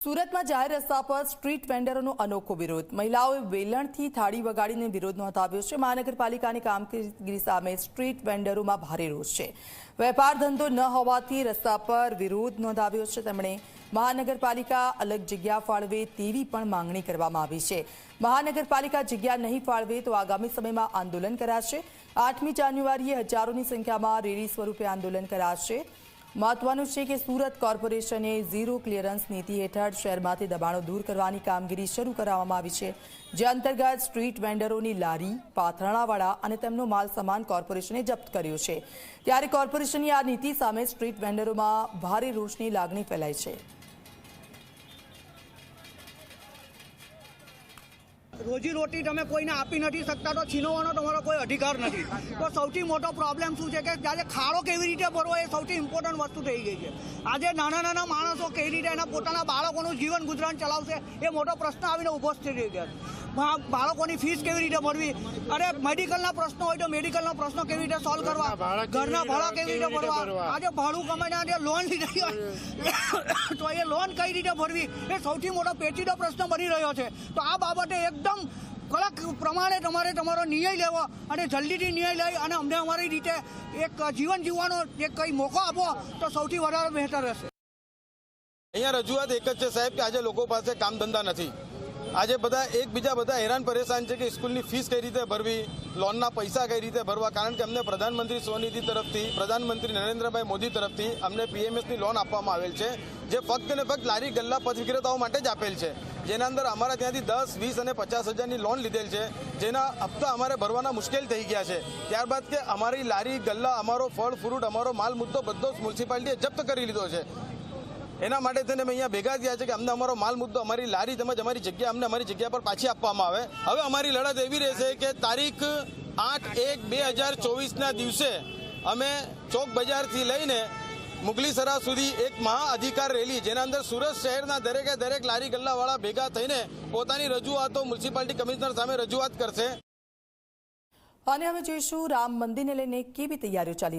સુરતમાં જાહેર રસ્તા પર સ્ટ્રીટ વેન્ડરોનો અનોખો વિરોધ. મહિલાઓએ વેલણથી થાળી વગાડીને વિરોધ નોંધાવ્યો છે. મહાનગરપાલિકાની કામગીરી સામે સ્ટ્રીટ વેન્ડરોમાં ભારે રોષ છે. વેપાર ધંધો ન હોવાથી રસ્તા પર વિરોધ નોંધાવ્યો છે. તેમણે મહાનગરપાલિકા અલગ જગ્યા ફાળવે તેવી પણ માંગણી કરવામાં આવી છે. મહાનગરપાલિકા જગ્યા નહીં ફાળવે તો આગામી સમયમાં આંદોલન કરાશે. 8મી જાન્યુઆરીએ હજારોની સંખ્યામાં રેલી સ્વરૂપે આંદોલન કરાશે. મહત્વનું છે કે સુરત કોર્પોરેશને ઝીરો ક્લિયરન્સ નીતિ હેઠળ શહેરમાંથી દબાણો દૂર કરવાની કામગીરી શરૂ કરવામાં આવી છે, જે અંતર્ગત સ્ટ્રીટ વેન્ડરોની લારી, પાથરણાવાળા અને તેમનો માલ સામાન કોર્પોરેશને જપ્ત કર્યો છે. ત્યારે કોર્પોરેશનની આ નીતિ સામે સ્ટ્રીટ વેન્ડરોમાં ભારે રોષની લાગણી ફેલાઈ છે. રોજીરોટી તમે કોઈને આપી નથી શકતા તો છીનવવાનો તમારો કોઈ અધિકાર નથી. તો સૌથી મોટો પ્રોબ્લેમ શું છે કે આજે ખાડો કેવી રીતે ભરવો એ સૌથી ઇમ્પોર્ટન્ટ વસ્તુ થઈ ગઈ છે. આજે નાના માણસો કેવી રીતે એના પોતાના બાળકોનું જીવન ગુજરાન ચલાવશે એ મોટો પ્રશ્ન આવીને ઊભો થઈ ગયો છે. બાળકોની ફીસ કેવી રીતે ભરવી, અરે મેડિકલના પ્રશ્નો હોય તો મેડિકલના પ્રશ્નો કેવી રીતે સોલ્વ કરવા, ઘરના ભાડા કેવી રીતે ભરવા, આજે ભાડું કમાઈને આજે લોન લીધી હોય તો એ લોન કઈ રીતે ભરવી એ સૌથી મોટો પેચીદો પ્રશ્ન બની રહ્યો છે. તો આ બાબતે એકદમ કડક પ્રમાણે તમારો નિર્ણય લેવો અને જલ્દીથી નિર્ણય લઈ અને અમને અમારી રીતે એક જીવન જીવવાનો એક કંઈ મોકો આપો તો સૌથી વધારે બહેતર રહેશે. અહીંયા રજૂઆત એક જ છે સાહેબ કે આજે લોકો પાસે કામ ધંધા નથી. આજે બધા હેરાન પરેશાન છે કે સ્કૂલની ફીસ કઈ રીતે ભરવી, લોનના પૈસા કઈ રીતે ભરવા. કારણ કે અમને પ્રધાનમંત્રી સ્વનિધિ તરફથી, પ્રધાનમંત્રી નરેન્દ્રભાઈ મોદી તરફથી અમને PMSની લોન આપવામાં આવેલ છે, જે ફક્ત ને ફક્ત લારી ગલ્લા પથ વિક્રેતાઓ માટે જ આપેલ છે. જેના અંદર અમારા ત્યાંથી 10, 20 અને 50 હજારની લોન લીધેલ છે, જેના હપ્તા અમારે ભરવાના મુશ્કેલ થઈ ગયા છે. ત્યારબાદ કે અમારી લારી ગલ્લા, અમારો ફળ ફ્રૂટ, અમારો માલ મુદ્દો બધો જ મ્યુનિસિપાલિટીએ જપ્ત કરી લીધો છે. એના માટે થઈને અમે અહીંયા ભેગા થયા છે કે અમને અમારો માલ મુદ્દો, અમારી લારી તેમજ અમારી જગ્યા અમને અમારી જગ્યા પર પાછી આપવામાં આવે. હવે અમારી લડત એવી રહેશે કે તારીખ 8/1/2024ના દિવસે અમે ચોક બજારથી લઈને મુગલીસરા સુધી એક મહાઅધિકાર રેલી, જેના અંદર સુરત શહેરના દરેકે દરેક લારી ગલ્લાવાળા ભેગા થઈને પોતાની રજૂઆતો મ્યુનિસિપાલિટી કમિશનર સામે રજૂઆત કરશે. અને હવે જોઈશું રામ મંદિરને લઈને કેવી તૈયારીઓ ચાલી